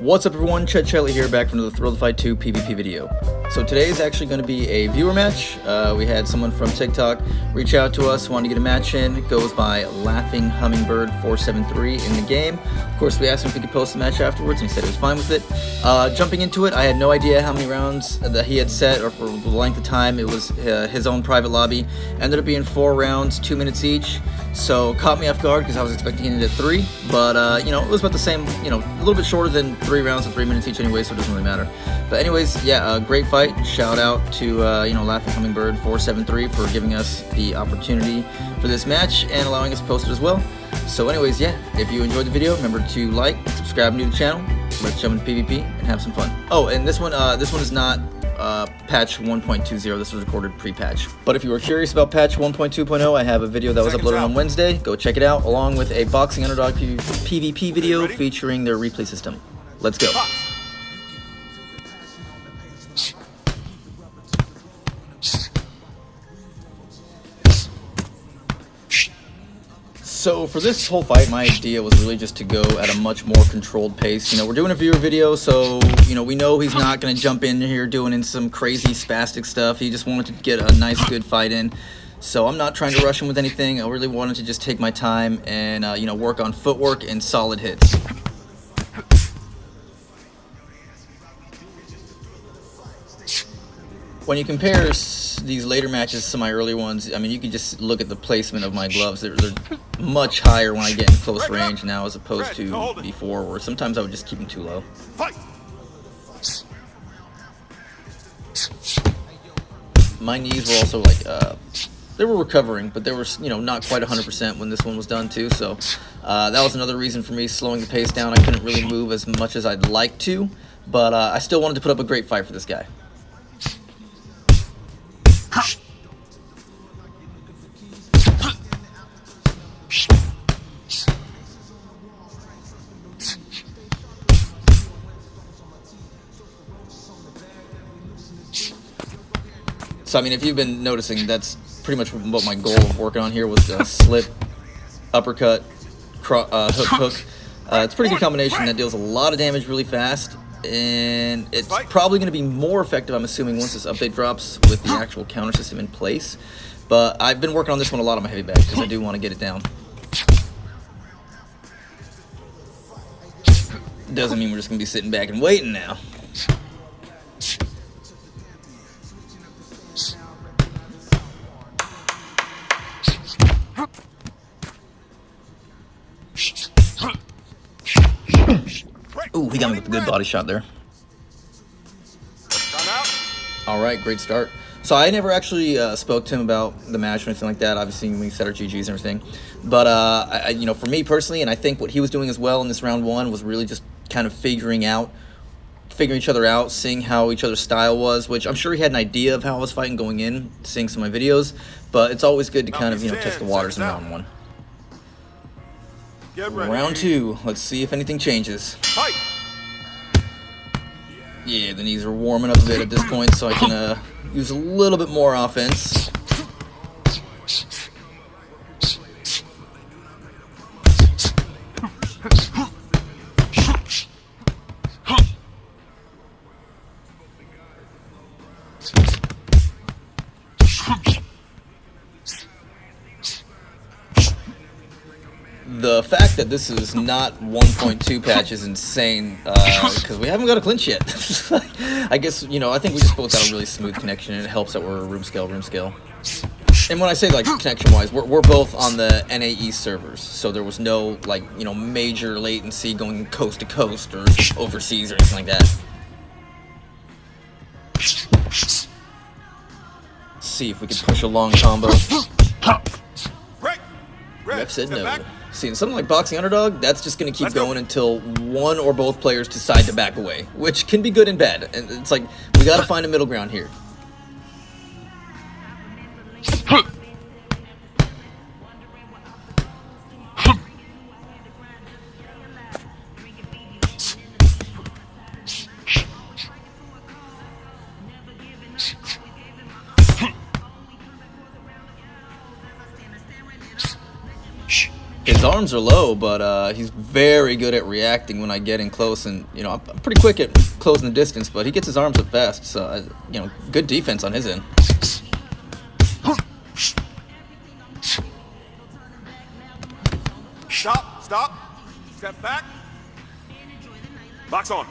What's up everyone, Chet Chetley here, back from the Thrill to Fight 2 PvP video. So today is actually going to be a viewer match. We had someone from TikTok reach out to us, wanted to get a match in. It goes by Laughing Hummingbird 473 in the game. Of course, we asked him if he could post the match afterwards, and he said he was fine with it. Jumping into it, I had no idea how many rounds that he had set, or for the length of time. It was his own private lobby. Ended up being 4 rounds, 2 minutes each. So caught me off guard because I was expecting it at 3, but it was about the same, a little bit shorter than 3 rounds and 3 minutes each anyway, so it doesn't really matter. But anyways, yeah, great fight. Shout out to Laughing Hummingbird 473 for giving us the opportunity for this match and allowing us to post it as well. So anyways, yeah, if you enjoyed the video, remember to like, subscribe new to the channel. Let's jump into PvP and have some fun. Oh, and this one is not patch 1.20. This was recorded pre-patch. But if you were curious about patch 1.2.0, I have a video that was uploaded on Wednesday. Go check it out, along with a Boxing Underdog PvP video featuring their replay system. Let's go. So for this whole fight, my idea was really just to go at a much more controlled pace. We're doing a viewer video, so, we know he's not going to jump in here doing some crazy spastic stuff. He just wanted to get a nice, good fight in. So I'm not trying to rush him with anything. I really wanted to just take my time and, work on footwork and solid hits. When you compare these later matches to my earlier ones, I mean, you can just look at the placement of my gloves. They're much higher when I get in close range now as opposed to before, where sometimes I would just keep them too low. My knees were also they were recovering, but they were, not quite 100% when this one was done too. So that was another reason for me slowing the pace down. I couldn't really move as much as I'd like to, but I still wanted to put up a great fight for this guy. So I mean, if you've been noticing, that's pretty much what my goal of working on here was the slip, uppercut, hook. It's a pretty good combination that deals a lot of damage really fast, and it's probably going to be more effective, I'm assuming, once this update drops with the actual counter system in place. But I've been working on this one a lot on my heavy bag because I do want to get it down. Doesn't mean we're just going to be sitting back and waiting now. Ooh, he got me with a good body shot there. Alright, great start. So I never actually spoke to him about the match or anything like that. Obviously, we set our GGs and everything. But, for me personally, and I think what he was doing as well in this round 1 was really just kind of figuring each other out, seeing how each other's style was, which I'm sure he had an idea of how I was fighting going in, seeing some of my videos. But it's always good to kind of, test the waters in round 1. Round 2, let's see if anything changes. Yeah, the knees are warming up a bit at this point, so I can use a little bit more offense. The fact that this is not 1.2 patch is insane, because we haven't got a clinch yet. I guess, I think we just both got a really smooth connection, and it helps that we're room scale. And when I say, connection-wise, we're both on the NAE servers, so there was no, major latency going coast to coast or overseas or anything like that. Let's see if we can push a long combo. Ref said no. See, in something like Boxing Underdog, that's just going to keep going until one or both players decide to back away, which can be good and bad. And it's like, we got to find a middle ground here. His arms are low, but he's very good at reacting when I get in close, and you know I'm pretty quick at closing the distance. But he gets his arms up fast, so you know, good defense on his end. Stop, stop, step back, box on.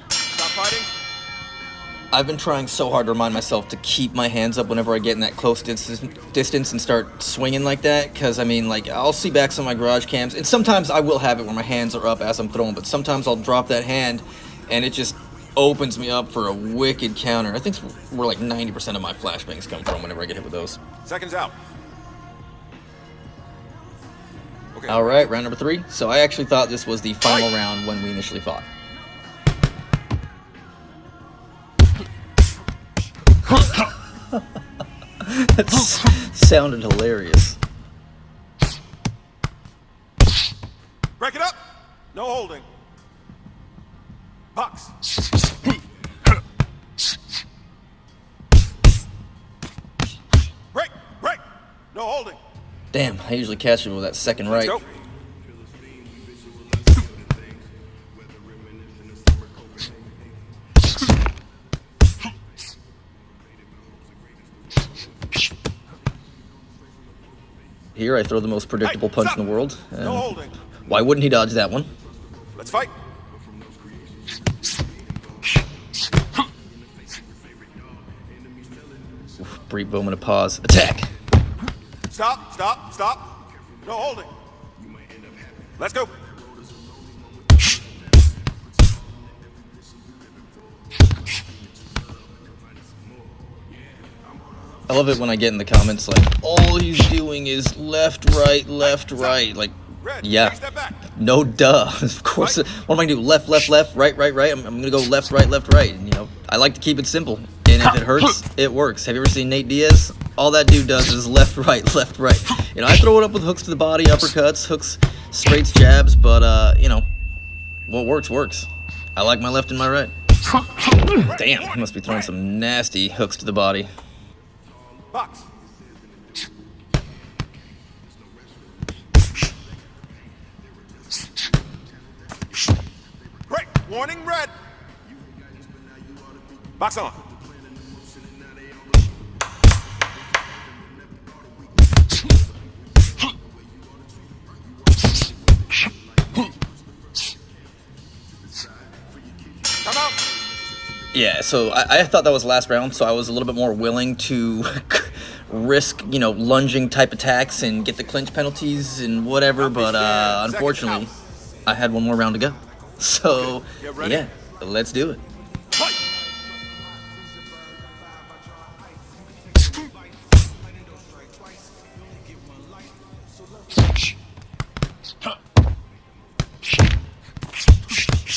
Stop fighting. I've been trying so hard to remind myself to keep my hands up whenever I get in that close distance and start swinging like that, because I mean, like, I'll see back some of my garage cams, and sometimes I will have it where my hands are up as I'm throwing, but sometimes I'll drop that hand and it just opens me up for a wicked counter. I think where like 90% of my flashbangs come from whenever I get hit with those. Seconds out. Okay. All right, round number 3. So I actually thought this was the final round when we initially fought. That sounded hilarious. Break it up. No holding. Box. Break. Break. No holding. Damn, I usually catch him with that second right. Let's go. Here I throw the most predictable punch in the world. No holding. Why wouldn't he dodge that one? Let's fight. Oof, brief moment of pause. Attack! Stop, stop, stop. No holding. Let's go. I love it when I get in the comments like, all he's doing is left, right, like, Red, yeah, take a step back. no duh, of course. What am I gonna do? Left, right, I'm gonna go left, right, and you know, I like to keep it simple, and if it hurts, it works. Have you ever seen Nate Diaz? All that dude does is left, right. You know, I throw it up with hooks to the body, uppercuts, hooks, straights, jabs, but you know, what works. I like my left and my right. Damn, he must be throwing some nasty hooks to the body. Box. Break. Warning, red. Box on. Come out. Yeah, so I thought that was the last round, so I was a little bit more willing to risk, you know, lunging type attacks and get the clinch penalties and whatever, but unfortunately, I had one more round to go. So, yeah, let's do it. Fight.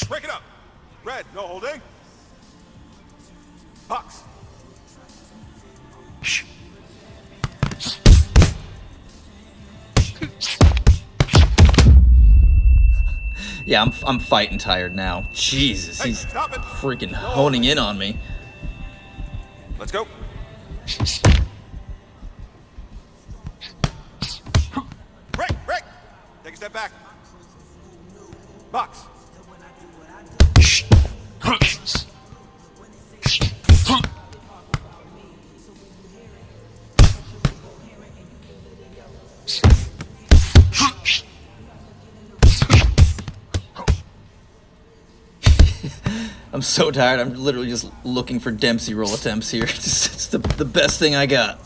Break it up. Red, no holding. Box. Yeah, I'm fighting tired now. Jesus, Hey, he's stop it. freaking No honing holding. in on me. Let's go. Break. Take a step back. Box. I'm so tired. I'm literally just looking for Dempsey roll attempts here. It's the best thing I got.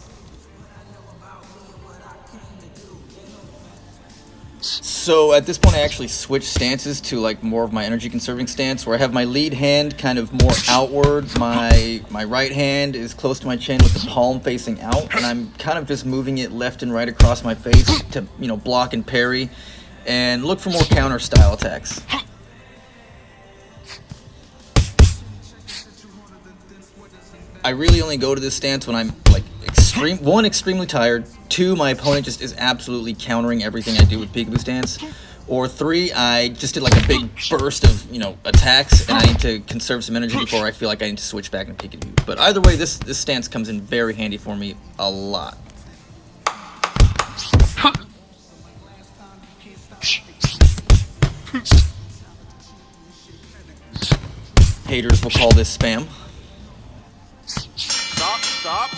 So at this point I actually switched stances to like more of my energy conserving stance, where I have my lead hand kind of more outward, my right hand is close to my chin with the palm facing out, and I'm kind of just moving it left and right across my face to, you know, block and parry and look for more counter style attacks. I really only go to this stance when I'm like extremely tired, 2, my opponent just is absolutely countering everything I do with Peekaboo stance. Or 3, I just did like a big burst of, attacks, and I need to conserve some energy before I feel like I need to switch back into Peekaboo. But either way, this stance comes in very handy for me a lot. Haters will call this spam. Stop.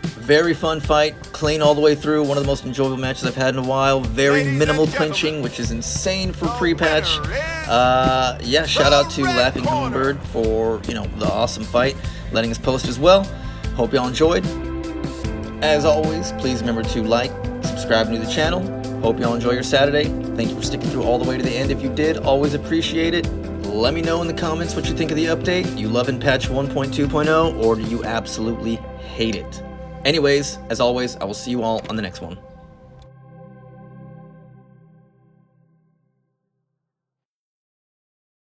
Very fun fight, clean all the way through, one of the most enjoyable matches I've had in a while. Very minimal clinching, which is insane for pre-patch. Yeah, shout out to Laughing Hummingbird for, the awesome fight, letting us post as well. Hope y'all enjoyed. As always, please remember to like, subscribe to the channel. Hope y'all enjoy your Saturday. Thank you for sticking through all the way to the end. If you did, always appreciate it. Let me know in the comments what you think of the update. You loving patch 1.2.0 or do you absolutely hate it? Anyways, as always, I will see you all on the next one.